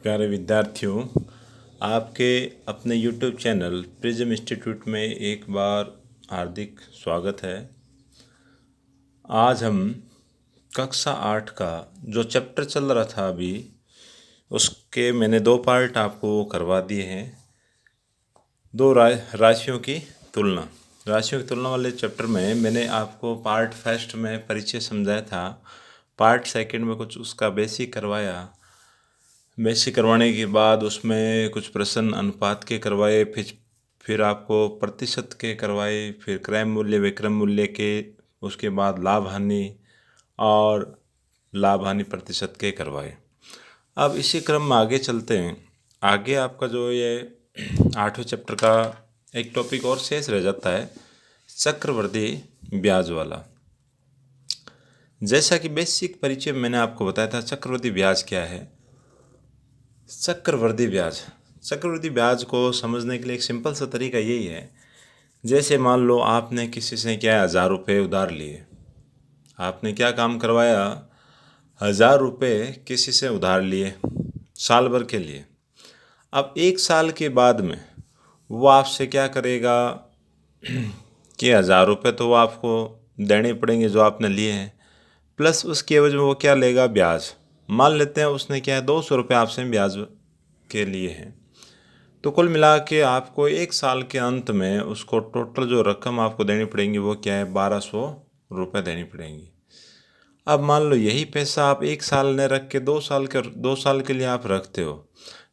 प्यारे विद्यार्थियों, आपके अपने YouTube चैनल प्रिज्म इंस्टीट्यूट में एक बार हार्दिक स्वागत है। आज हम कक्षा 8 का जो चैप्टर चल रहा था अभी, उसके मैंने 2 पार्ट आपको करवा दिए हैं। राशियों की तुलना। राशियों की तुलना वाले चैप्टर में मैंने आपको पार्ट फर्स्ट में परिचय समझाया था, पार्ट सेकंड में कुछ उसका बेसिक करवाया। बेसिक करवाने के बाद उसमें कुछ प्रश्न अनुपात के करवाए, फिर आपको प्रतिशत के करवाए, फिर क्रय मूल्य विक्रय मूल्य के, उसके बाद लाभ हानि और लाभ हानि प्रतिशत के करवाए। अब इसी क्रम में आगे चलते हैं। आगे आपका जो ये 8वें चैप्टर का एक टॉपिक और शेष रह जाता है, चक्रवृद्धि ब्याज वाला। जैसा कि बेसिक परिचय मैंने आपको बताया था, चक्रवृद्धि ब्याज क्या है। चक्रवृद्धि ब्याज को समझने के लिए एक सिंपल सा तरीका यही है। जैसे मान लो आपने किसी से क्या 1000 रुपये उधार लिए। आपने क्या काम करवाया, 1000 रुपये किसी से उधार लिए साल भर के लिए। अब 1 साल के बाद में वो आपसे क्या करेगा कि 1000 रुपये तो वो आपको देने पड़ेंगे जो आपने लिए हैं, प्लस उसके एवज में वो क्या लेगा, ब्याज। मान लेते हैं उसने क्या है 200 रुपये आपसे ब्याज के लिए हैं, तो कुल मिला के आपको 1 साल के अंत में उसको टोटल जो रकम आपको देनी पड़ेगी वो क्या है, 1200 रुपये देनी पड़ेंगी। अब मान लो यही पैसा आप 1 साल ने रख के 2 साल के लिए आप रखते हो,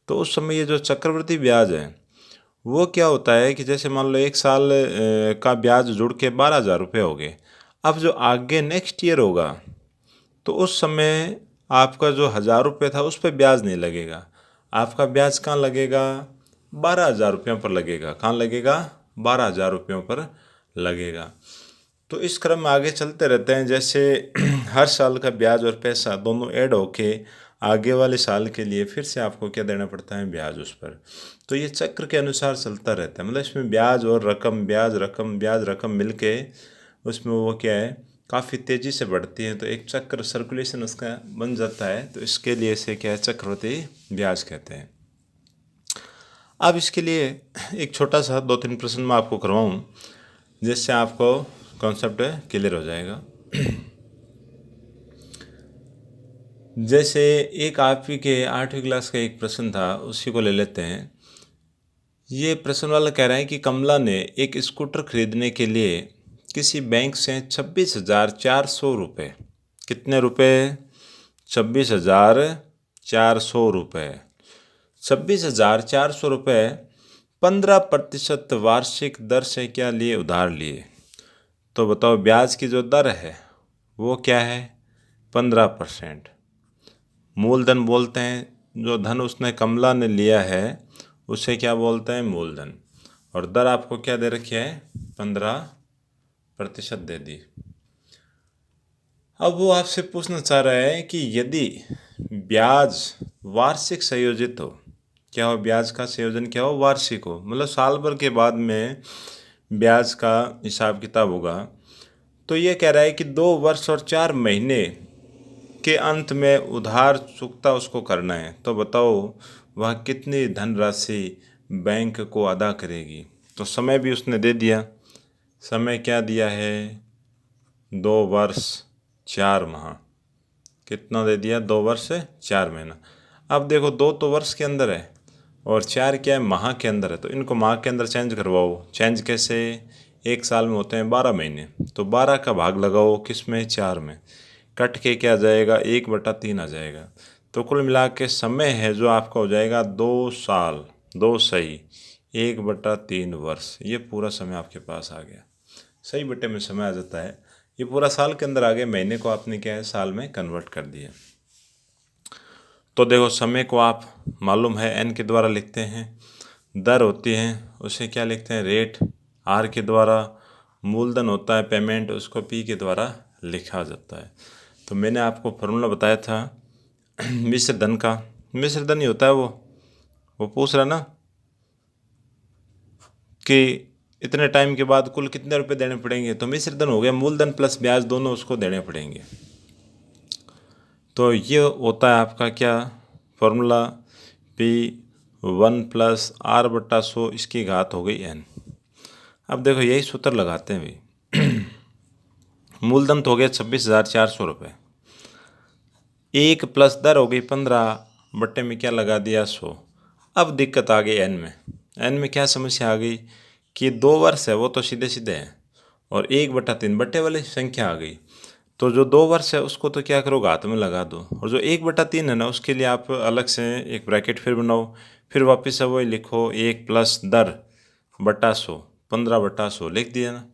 तो उस समय ये जो चक्रवृद्धि ब्याज है वो क्या होता है कि जैसे मान लो 1 साल का ब्याज जुड़ के 12,000 रुपये हो गए। अब जो आगे नेक्स्ट ईयर होगा तो उस समय आपका जो 1000 रुपये था उस पर ब्याज नहीं लगेगा। आपका ब्याज कहाँ लगेगा, 12,000 रुपयों पर लगेगा। कहाँ लगेगा, 12,000 रुपयों पर लगेगा। तो इस क्रम में आगे चलते रहते हैं। जैसे हर साल का ब्याज और पैसा दोनों ऐड होके आगे वाले साल के लिए फिर से आपको क्या देना पड़ता है, ब्याज उस पर। तो ये चक्र के अनुसार चलता रहता है। मतलब इसमें ब्याज और रकम, ब्याज रकम मिलके उसमें वो क्या है, काफ़ी तेज़ी से बढ़ती है। तो एक चक्र सर्कुलेशन उसका बन जाता है। तो इसके लिए इसे क्या है, चक्रवृद्धि ब्याज कहते हैं। अब इसके लिए एक छोटा सा 2-3 प्रश्न मैं आपको करवाऊँ, जिससे आपको कॉन्सेप्ट क्लियर हो जाएगा। जैसे एक आपकी के 8वीं क्लास का एक प्रश्न था, उसी को ले लेते हैं। ये प्रश्न वाला कह रहा है कि कमला ने एक स्कूटर खरीदने के लिए किसी बैंक से 26,400 रुपये, कितने रुपये, 26,400 रुपये, 26,400 रुपये 15% वार्षिक दर से क्या लिए, उधार लिए। तो बताओ ब्याज की जो दर है वो क्या है, 15%। मूलधन बोलते हैं, जो धन उसने कमला ने लिया है उसे क्या बोलते हैं, मूलधन। और दर आपको क्या दे रखी है, 15% दे दी। अब वो आपसे पूछना चाह रहा है कि यदि ब्याज वार्षिक संयोजित हो, क्या हो, ब्याज का संयोजन क्या हो, वार्षिक हो, मतलब साल भर के बाद में ब्याज का हिसाब किताब होगा। तो ये कह रहा है कि 2 वर्ष और 4 महीने के अंत में उधार चुकता उसको करना है। तो बताओ वह कितनी धनराशि बैंक को अदा करेगी। तो समय भी उसने दे दिया। समय क्या दिया है, 2 वर्ष 4 माह। कितना दे दिया, 2 वर्ष 4 महीना। अब देखो 2 तो वर्ष के अंदर है और 4 क्या है, माह के अंदर है। तो इनको माह के अंदर चेंज करवाओ। चेंज कैसे, 1 साल में होते हैं 12 महीने, तो 12 का भाग लगाओ किस में, 4 में। कट के क्या आ जाएगा, 1/3 आ जाएगा। तो कुल मिला के समय है जो आपका हो जाएगा 2 साल, 2 सही 1/3 वर्ष। ये पूरा समय आपके पास आ गया। सही बटे में समय आ जाता है। ये पूरा साल के अंदर आ गया, महीने को आपने क्या है, साल में कन्वर्ट कर दिया। तो देखो समय को आप मालूम है एन के द्वारा लिखते हैं, दर होती है उसे क्या लिखते हैं, रेट, आर के द्वारा। मूलधन होता है पेमेंट, उसको पी के द्वारा लिखा जाता है। तो मैंने आपको फॉर्मूला बताया था मिश्र धन का। मिश्र धन ही होता है वो पूछ रहा ना कि इतने टाइम के बाद कुल कितने रुपए देने पड़ेंगे। तो मिश्र धन हो गया, मूलधन प्लस ब्याज दोनों उसको देने पड़ेंगे। तो ये होता है आपका क्या फॉर्मूला P1+R/100 इसकी घात हो गई n। अब देखो यही सूत्र लगाते हैं भाई। मूलधन तो हो गया 26,400 रुपये, 1 प्लस दर हो गई 15, बट्टे में क्या लगा दिया 100। अब दिक्कत आ गई एन में। एन में क्या समस्या आ गई कि 2 वर्ष है वो तो सीधे सीधे हैं, और 1/3 बट्टे वाली संख्या आ गई। तो जो 2 वर्ष है उसको तो क्या करो, घात में लगा दो, और जो 1/3 है ना उसके लिए आप अलग से एक ब्रैकेट फिर बनाओ, फिर वापस से वही लिखो 1 प्लस दर बटा 100, 15/100 लिख दिया ना।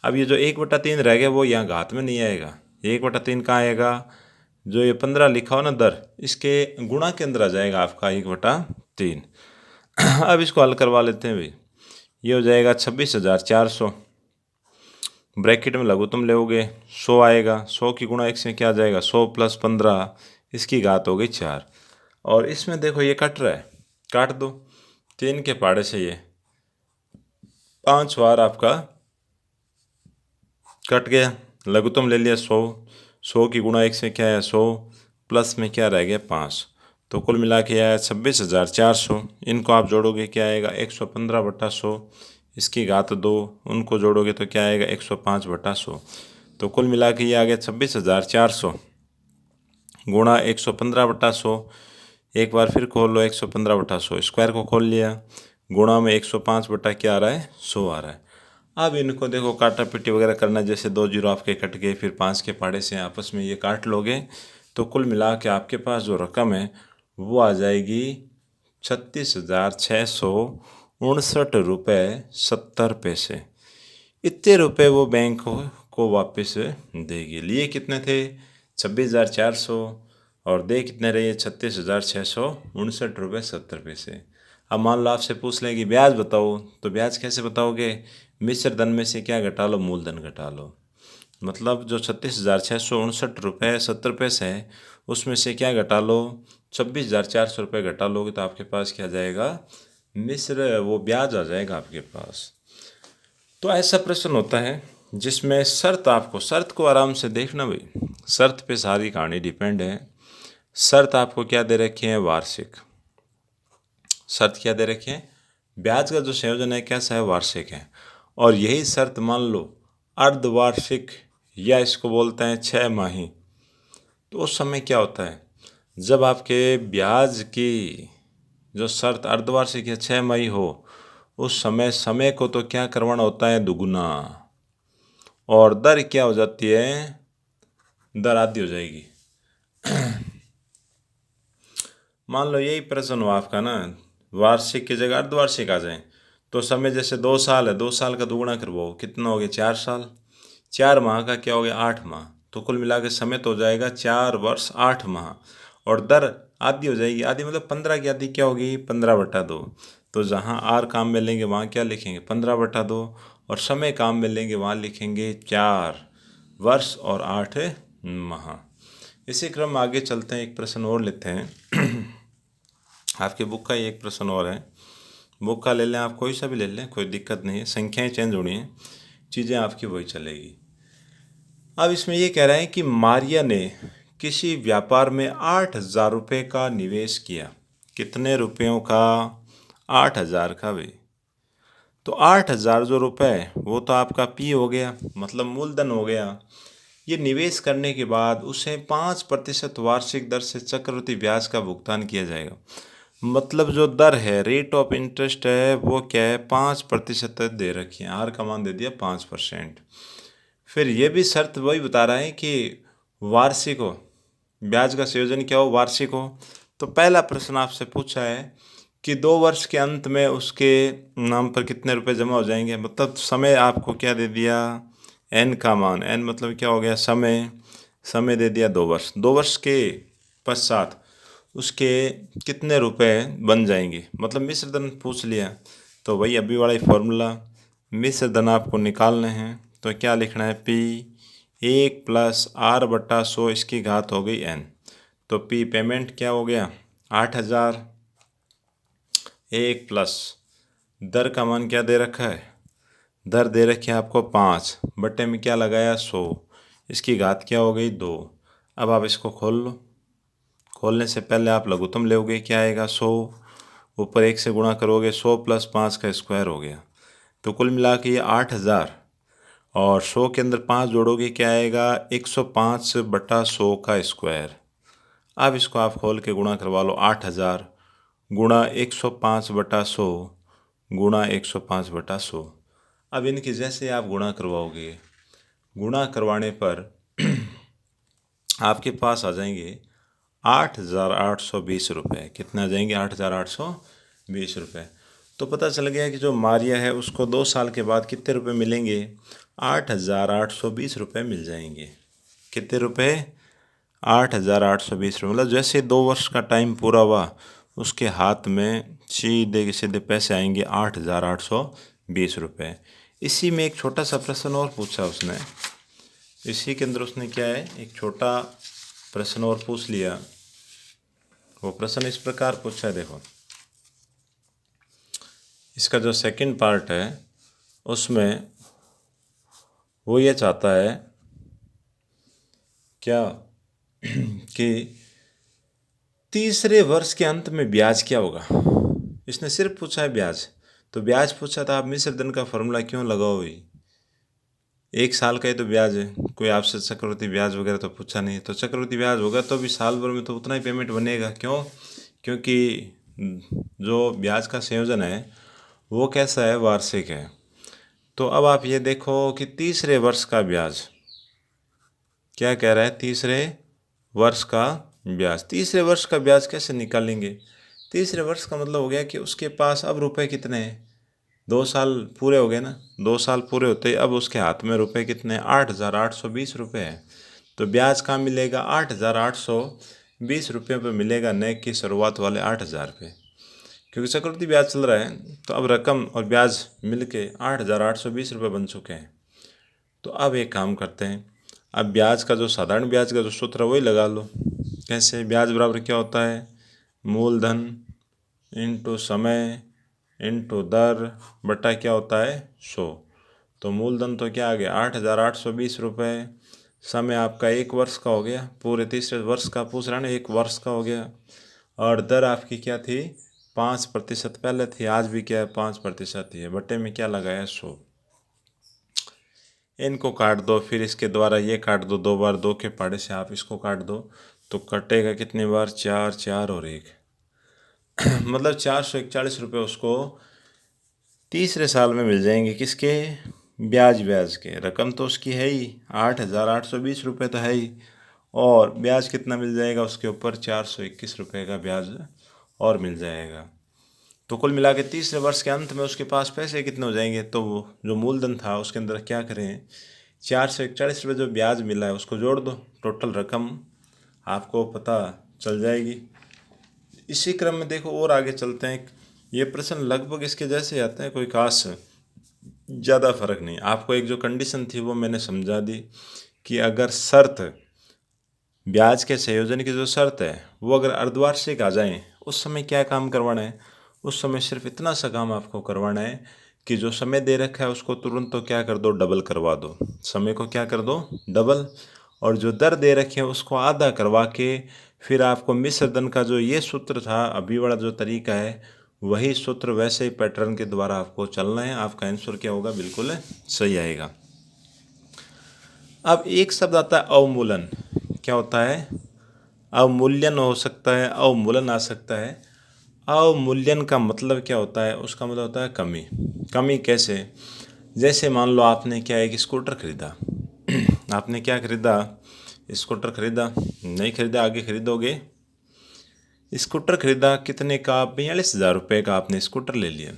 अब ये जो 1/3 रह गया वो यहाँ घात में नहीं आएगा, 1/3 कहाँ आएगा, जो ये 15 लिखा हो ना दर, इसके गुणा के अंदर आ जाएगा आपका 1/3। अब इसको हल करवा लेते हैं भाई। ये हो जाएगा 26,400, ब्रैकेट में लघुत्तम लोगे 100 आएगा, 100 की गुणा 1 से क्या आ जाएगा, 100 + 15 इसकी घात हो गई 4। और इसमें देखो ये कट रहा है, काट दो, 3 के पहाड़े से ये 5 बार आपका कट गया, लघुत्तम ले लिया 100, 100 की गुणा 1 से क्या है 100, प्लस में क्या रह गया 5, तो कुल मिला के आया 26,400। इनको आप जोड़ोगे क्या आएगा 115/100, इसकी घात 2, उनको जोड़ोगे तो क्या आएगा 105/100। तो कुल मिला के ये आ गया 26,400 गुणा 115/100। एक बार फिर खोल लो, 115/100 स्क्वायर को खोल लिया, गुणा में 105 बटा क्या आ रहा है 100 आ रहा है। अब इनको देखो काटा पिटी वगैरह करना, जैसे 2 जीरो आपके कट गए, फिर 5 के पहाड़े से आपस में ये काट लोगे, तो कुल मिला के आपके पास जो रकम है वो आ जाएगी 36,669.70 रुपये। इतने रुपए वो बैंक को वापस देगी। लिए कितने थे 26,400, और दे कितने रहे 36,669.70 रुपये। अब मान लो आपसे पूछ लें कि ब्याज बताओ, तो ब्याज कैसे बताओगे, मिश्र धन में से क्या घटा लो, मूलधन घटा लो। मतलब जो 36,669.70 है उसमें से क्या घटा लो, 26,400 रुपये घटा लोगे तो आपके पास क्या जाएगा, मिश्र वो ब्याज आ जाएगा आपके पास। तो ऐसा प्रश्न होता है जिसमें शर्त को आराम से देखना भाई, शर्त पे सारी कहानी डिपेंड है। शर्त आपको क्या दे रखी है, वार्षिक। शर्त क्या दे रखी है, ब्याज का जो संयोजन है कैसा है, वार्षिक है। और यही शर्त मान लो अर्धवार्षिक, या इसको बोलते हैं 6 माही, तो उस समय क्या होता है, जब आपके ब्याज की जो शर्त अर्धवार्षिक या 6 माही हो, उस समय को तो क्या करवाना होता है, दुगुना, और दर क्या हो जाती है, दर आधी हो जाएगी। मान लो यही प्रश्न हो आपका ना, वार्षिक की जगह अर्धवार्षिक आ जाए, तो समय जैसे 2 साल है, 2 साल का दुगुना करवाओ, कितना हो गया 4 साल, 4 माह का क्या हो गया 8 माह, तो कुल मिला के समय तो हो जाएगा 4 वर्ष 8 माह, और दर आधी हो जाएगी। आधी मतलब 15 की आधी क्या होगी 15/2। तो जहाँ आर काम में लेंगे वहाँ क्या लिखेंगे 15/2, और समय काम में लेंगे वहाँ लिखेंगे 4 वर्ष और 8 माह। इसी क्रम में आगे चलते हैं, एक प्रश्न और लेते हैं। आपके बुक का ही एक प्रश्न और है, बुक का ले लें आप, कोई सा भी ले लें, कोई दिक्कत नहीं है, संख्याएं चेंज होनी है, चीज़ें आपकी वही चलेगी। अब इसमें ये कह रहे हैं कि मारिया ने किसी व्यापार में 8,000 रुपये का निवेश किया। कितने रुपयों का, 8,000 का भी। तो 8,000 जो रुपये वो तो आपका पी हो गया, मतलब मूलधन हो गया। ये निवेश करने के बाद उसे 5% वार्षिक दर से चक्रवृद्धि ब्याज का भुगतान किया जाएगा। मतलब जो दर है, रेट ऑफ इंटरेस्ट है, वो क्या है 5% दे रखी है, आर का मान दे दिया 5%। फिर ये भी शर्त वही बता रहा है कि वार्षिक हो, ब्याज का संयोजन क्या हो, वार्षिक हो। तो पहला प्रश्न आपसे पूछा है कि 2 वर्ष के अंत में उसके नाम पर कितने रुपए जमा हो जाएंगे। मतलब समय आपको क्या दे दिया, एन का मान, एन मतलब क्या हो गया समय दे दिया 2 वर्ष, 2 वर्ष के पश्चात उसके कितने रुपए बन जाएंगे, मतलब मिश्र धन पूछ लिया। तो वही अभी वाला ही फॉर्मूला, मिश्र धन आपको निकालने हैं, तो क्या लिखना है, P 1+R/100 इसकी घात हो गई n। तो P पेमेंट क्या हो गया 8,000, 1 प्लस दर का मान क्या दे रखा है, दर दे रखी है आपको 5, बट्टे में क्या लगाया 100, इसकी घात क्या हो गई 2। अब आप इसको खोल लो, खोलने से पहले आप लघुत्तम लोगे, क्या आएगा 100, ऊपर 1 से गुणा करोगे 100 + 5 का स्क्वायर हो गया। तो कुल मिला के ये 8000, और 100 के अंदर 5 जोड़ोगे क्या आएगा, 105/100 का स्क्वायर। अब इसको आप खोल के गुणा करवा लो, 8000 गुणा 105/100 गुणा 105/100। अब इनकी जैसे आप गुणा करवाओगे, गुणा करवाने पर आपके पास आ जाएंगे 8,820 रुपये। कितना आ जाएंगे, 8,820 रुपये। तो पता चल गया कि जो मारिया है उसको 2 साल के बाद कितने रुपए मिलेंगे, 8,820 रुपये मिल जाएंगे। कितने रुपए, 8,820 रुपये। मतलब जैसे 2 वर्ष का टाइम पूरा हुआ उसके हाथ में सीधे के सीधे पैसे आएंगे 8,820 रुपये। इसी में एक छोटा सा प्रश्न और पूछा उसने, इसी के अंदर उसने क्या है, एक छोटा प्रश्न और पूछ लिया। वो प्रश्न इस प्रकार पूछा है, देखो इसका जो सेकंड पार्ट है उसमें वो ये चाहता है क्या कि तीसरे वर्ष के अंत में ब्याज क्या होगा। इसने सिर्फ पूछा है ब्याज। तो ब्याज पूछा था, आप मिश्र धन का फॉर्मूला क्यों लगाओगे, 1 साल का ही तो ब्याज है, कोई आपसे चक्रवृद्धि ब्याज वगैरह तो पूछा नहीं। तो चक्रवृद्धि ब्याज होगा तो भी साल भर में तो उतना ही पेमेंट बनेगा। क्यों, क्योंकि जो ब्याज का संयोजन है वो कैसा है, वार्षिक है। तो अब आप ये देखो कि तीसरे वर्ष का ब्याज क्या कह रहा है, तीसरे वर्ष का ब्याज। तीसरे वर्ष का ब्याज कैसे निकालेंगे, तीसरे वर्ष का मतलब हो गया कि उसके पास अब रुपए कितने हैं, 2 साल पूरे हो गए ना, 2 साल पूरे होते अब उसके हाथ में रुपए कितने, 8,820 रुपये है। तो ब्याज कहाँ मिलेगा, 8,820 रुपये पे मिलेगा, न कि शुरुआत वाले 8,000 पे। क्योंकि चक्रवृद्धि ब्याज चल रहा है तो अब रकम और ब्याज मिलके 8,820 रुपये बन चुके हैं। तो अब एक काम करते हैं, अब ब्याज का जो साधारण ब्याज का जो सूत्र है वही लगा लो। कैसे, ब्याज बराबर क्या होता है, मूलधन इंटू समय इंटू दर बटा क्या होता है, 100। तो मूलधन तो क्या आ गया, 8,820 रुपये। समय आपका 1 वर्ष का हो गया, पूरे तीसरे वर्ष का पूछ रहा है ना, 1 वर्ष का हो गया। और दर आपकी क्या थी, 5% पहले थी, आज भी क्या है 5% ही है। बटे में क्या लगाया, 100। इनको काट दो, फिर इसके द्वारा ये काट दो, 2 बार 2 के पहाड़े से आप इसको काट दो तो कटेगा कितनी बार, 4 4 और 1 मतलब 441 रुपये उसको तीसरे साल में मिल जाएंगे। किसके, ब्याज के। रकम तो उसकी है ही 8,820 रुपये तो है ही, और ब्याज कितना मिल जाएगा उसके ऊपर, 421 रुपये का ब्याज और मिल जाएगा। तो कुल मिला के तीसरे वर्ष के अंत में उसके पास पैसे कितने हो जाएंगे, तो जो मूलधन था उसके अंदर क्या करें, 441 रुपये जो ब्याज मिला है उसको जोड़ दो, टोटल रकम आपको पता चल जाएगी। इसी क्रम में देखो और आगे चलते हैं। ये प्रश्न लगभग इसके जैसे आते हैं, कोई खास ज़्यादा फर्क नहीं। आपको एक जो कंडीशन थी वो मैंने समझा दी कि अगर शर्त, ब्याज के संयोजन की जो शर्त है वो अगर अर्धवार्षिक आ जाए, उस समय क्या काम करवाना है, उस समय सिर्फ इतना सा काम आपको करवाना है कि जो समय दे रखा है उसको तुरंत तो क्या कर दो, डबल करवा दो। समय को क्या कर दो, डबल। और जो दर दे रखे हैं उसको आधा करवा के फिर आपको मिश्र धन का जो ये सूत्र था, अभी वाला जो तरीका है, वही सूत्र वैसे ही पैटर्न के द्वारा आपको चलना है। आपका आंसर क्या होगा, बिल्कुल सही आएगा। अब एक शब्द आता है अवमूलन। क्या होता है, अवमूल्यन हो सकता है, अवमूलन आ सकता है। अवमूल्यन का मतलब क्या होता है, उसका मतलब होता है कमी। कमी कैसे, जैसे मान लो आपने क्या एक स्कूटर खरीदा आपने क्या खरीदा, स्कूटर खरीदा, नहीं खरीदा, आगे खरीदोगे। स्कूटर खरीदा कितने का, 42,000 रुपये का आपने स्कूटर ले लिया।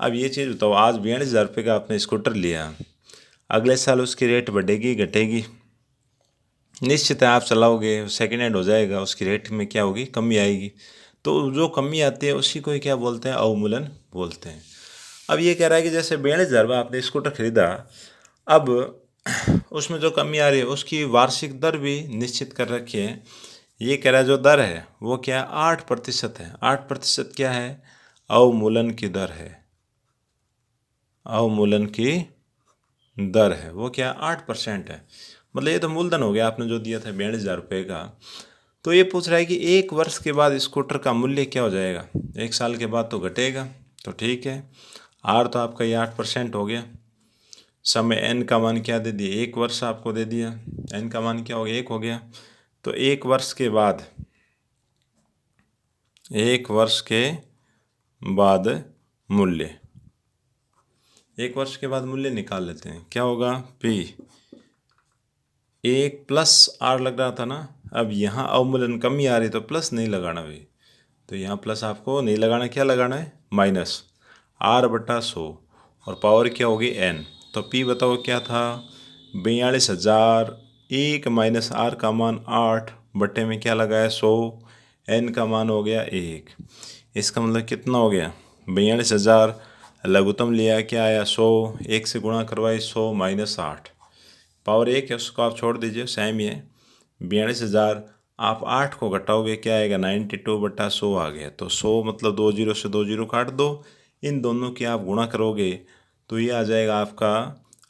अब ये चीज़ बताओ, आज 42,000 रुपये का आपने स्कूटर लिया, अगले साल उसकी रेट बढ़ेगी घटेगी, निश्चित है आप चलाओगे, सेकेंड हैंड हो जाएगा, उसकी रेट में क्या होगी, कमी आएगी। तो जो कमी आती है उसी को ही क्या बोलते हैं, अवमूलन बोलते हैं। अब ये कह रहा है कि जैसे 42,000 में आपने स्कूटर खरीदा, अब उसमें जो कमी आ रही है उसकी वार्षिक दर भी निश्चित कर रखी है। ये कह रहा है जो दर है वो क्या है, 8% है। 8% क्या है, अवमूलन की दर है। अवमूलन की दर है वो क्या, 8% है। मतलब ये तो मूलधन हो गया आपने जो दिया था 42,000 रुपये का। तो ये पूछ रहा है कि 1 वर्ष के बाद स्कूटर का मूल्य क्या हो जाएगा। 1 साल के बाद तो घटेगा, तो ठीक है। आर तो आपका ये 8% हो गया। समय एन का मान क्या दे दिया, 1 वर्ष आपको दे दिया। एन का मान क्या हो गया, 1 हो गया। तो 1 वर्ष के बाद, 1 वर्ष के बाद मूल्य, 1 वर्ष के बाद मूल्य निकाल लेते हैं। क्या होगा, पी 1 प्लस आर लग रहा था ना, अब यहाँ अवमूल्यन कमी आ रही तो प्लस नहीं लगाना भाई, तो यहाँ प्लस आपको नहीं लगाना, क्या लगाना है, माइनस R/100 और पावर क्या होगी एन। तो पी बताओ क्या था, 42,000। 1 माइनस आर का मान 8 बट्टे में क्या लगाया 100, एन का मान हो गया 1। इसका मतलब कितना हो गया, 42,000। लघुत्तम लिया, क्या आया 100, 1 से गुणा करवाई 100 माइनस 8, पावर 1 है उसको आप छोड़ दीजिए, सेम ही है। 42,000 आप 8 को घटाओगे क्या आएगा, 92/100 आ गया। तो 100 मतलब 2 जीरो से 2 जीरो काट दो, इन दोनों की आप गुणा करोगे तो ये आ जाएगा आपका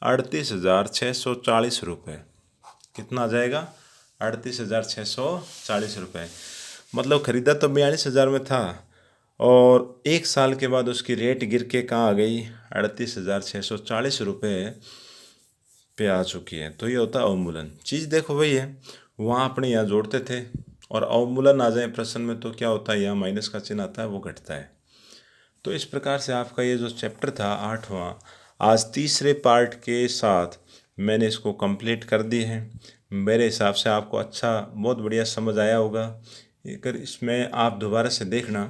38,640 रुपये। कितना आ जाएगा, 38,640 रुपये। मतलब ख़रीदा तो 42,000 में था और 1 साल के बाद उसकी रेट गिर के कहाँ आ गई, 38,640 रुपये पे आ चुकी है। तो ये होता है अवमूलन। चीज़ देखो वही है, वहाँ अपने यहाँ जोड़ते थे और अवमूलन आ जाए प्रश्न में तो क्या होता है, यहाँ माइनस का चिन्ह आता है, वो घटता है। तो इस प्रकार से आपका ये जो चैप्टर था 8वां, आज तीसरे पार्ट के साथ मैंने इसको कंप्लीट कर दी है। मेरे हिसाब से आपको अच्छा, बहुत बढ़िया समझ आया होगा। अगर इसमें आप दोबारा से देखना,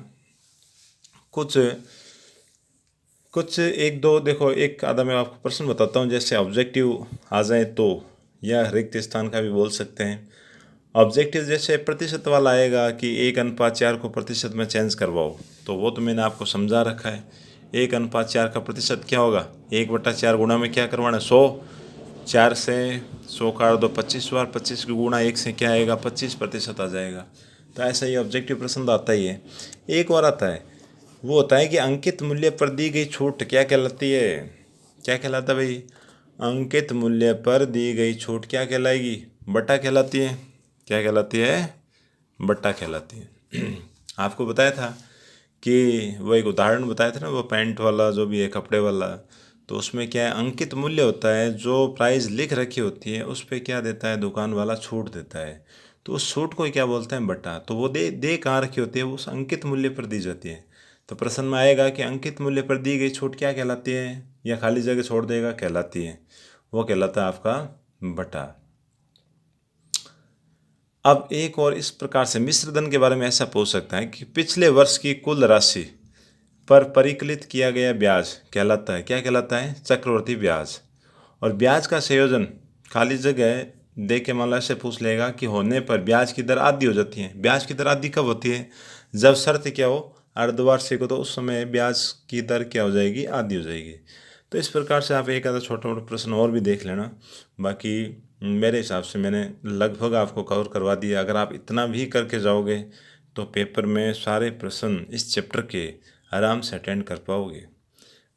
कुछ एक दो देखो, एक आधा मैं आपको प्रश्न बताता हूँ, जैसे ऑब्जेक्टिव आ जाए तो, या रिक्त स्थान का भी बोल सकते हैं। ऑब्जेक्टिव जैसे प्रतिशत वाला आएगा कि 1:4 को प्रतिशत में चेंज करवाओ, तो वो तो मैंने आपको समझा रखा है। 1:4 का प्रतिशत क्या होगा, 1/4 गुणा में क्या करवाना है 100, 4 से 100 काट दो 25 बार, 25 गुणा 1 से क्या आएगा 25% आ जाएगा। तो ऐसा ही ऑब्जेक्टिव प्रश्न आता ही है। एक और आता है, वो होता है कि अंकित मूल्य पर दी गई छूट क्या कहलाती है। क्या कहलाता है भाई, अंकित मूल्य पर दी गई छूट क्या कहलाएगी, बट्टा कहलाती है। क्या कहलाती है, बट्टा कहलाती है। आपको बताया था कि वो एक उदाहरण बताया था ना, वो पैंट वाला जो भी है, कपड़े वाला, तो उसमें क्या है, अंकित मूल्य होता है, जो प्राइस लिख रखी होती है उस पर क्या देता है, दुकान वाला छूट देता है। तो उस छूट को क्या बोलते हैं, बट्टा। तो वो दे कहाँ रखी होती है, वो उस अंकित मूल्य पर दी जाती है। तो प्रश्न में आएगा कि अंकित मूल्य पर दी गई छूट क्या कहलाती है, या खाली जगह छोड़ देगा, कहलाती है, वो कहलाता है आपका बट्टा। अब एक और इस प्रकार से मिश्र धन के बारे में ऐसा पूछ सकता है कि पिछले वर्ष की कुल राशि पर परिकलित किया गया ब्याज कहलाता है, क्या कहलाता है, चक्रवर्ती ब्याज। और ब्याज का संयोजन खाली जगह दे के मान लो ऐसे पूछ लेगा कि होने पर ब्याज की दर आधी हो जाती है। ब्याज की दर आधी कब होती है, जब शर्त क्या हो, अर्धवार्षिक हो, तो उस समय ब्याज की दर क्या हो जाएगी, आधी हो जाएगी। तो इस प्रकार से आप एक आधा छोटा मोटा प्रश्न और भी देख लेना। बाकी मेरे हिसाब से मैंने लगभग आपको कवर करवा दिया। अगर आप इतना भी करके जाओगे तो पेपर में सारे प्रश्न इस चैप्टर के आराम से अटेंड कर पाओगे।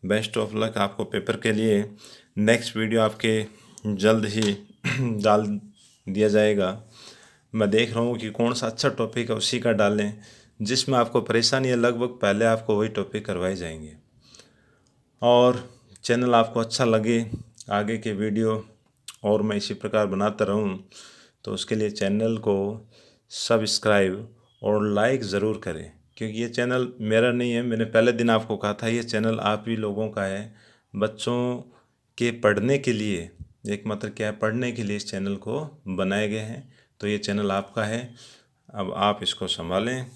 बेस्ट ऑफ लक आपको पेपर के लिए। नेक्स्ट वीडियो आपके जल्द ही डाल दिया जाएगा। मैं देख रहा हूँ कि कौन सा अच्छा टॉपिक है उसी का डालें, जिसमें आपको परेशानी है लगभग पहले आपको वही टॉपिक करवाए जाएंगे। और चैनल आपको अच्छा लगे, आगे के वीडियो और मैं इसी प्रकार बनाता रहूं, तो उसके लिए चैनल को सब्सक्राइब और लाइक ज़रूर करें, क्योंकि ये चैनल मेरा नहीं है। मैंने पहले दिन आपको कहा था ये चैनल आप ही लोगों का है। बच्चों के पढ़ने के लिए, एकमात्र क्या है, पढ़ने के लिए इस चैनल को बनाए गए हैं। तो ये चैनल आपका है, अब आप इसको संभालें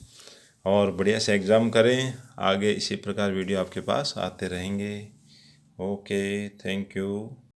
और बढ़िया से एग्ज़ाम करें। आगे इसी प्रकार वीडियो आपके पास आते रहेंगे। Okay, thank you.